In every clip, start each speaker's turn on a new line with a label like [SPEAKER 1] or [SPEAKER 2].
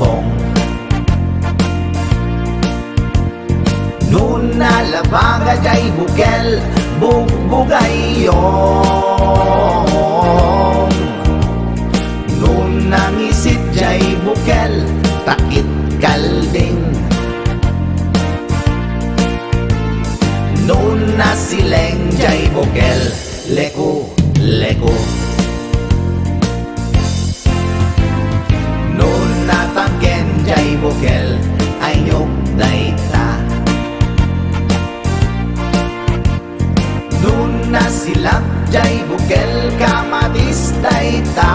[SPEAKER 1] tambong. Nuna labaga jay bukel, bugbugay yong. Nuna ngisit jay bukel, takit kalding. Nuna sileng jay bukel, leku, leku. Nuna tangken jay bukel, ay nyok dayta. Nuna silap jay bukel, kamadis dayta.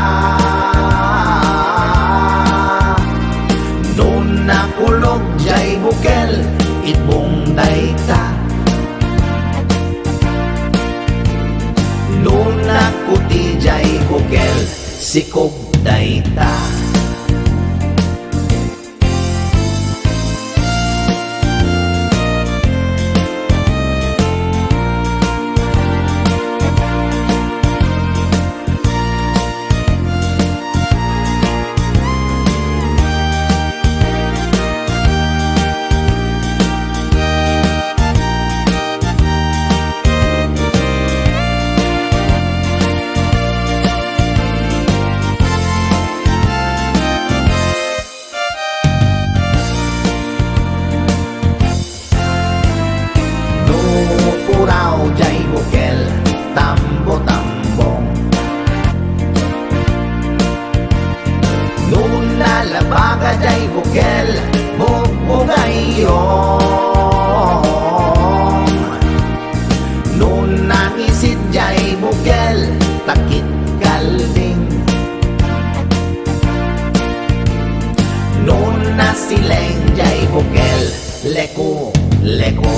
[SPEAKER 1] Nuna kulog jay bukel, itbong dayta. Nuna kuti jay bukel, sikog dayta. Jay bukel, tambo-tambong. Nuna labaga jay bukel, bugbugay yong. Nuna ngisit jay bukel, takit kalding. Nuna sileng jay bukel, leku, leku.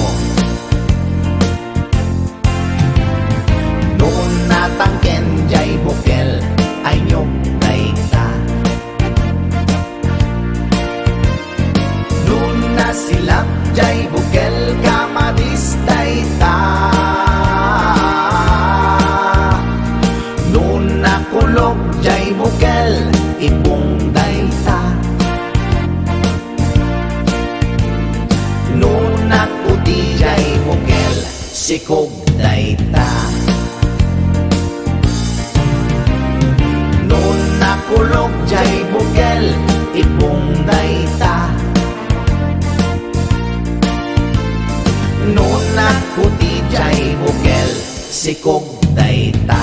[SPEAKER 1] Nuna tangken jay bukel, ay nyok dayta. Nuna silap jay bukel, kamadis dayta. Nuna kulog jay bukel, ibong dayta. Nuna kuti jay bukel, sikog dayta. Kulog jay bukel, ibong dayta. Nuna kuti jay bukel, sikog dayta.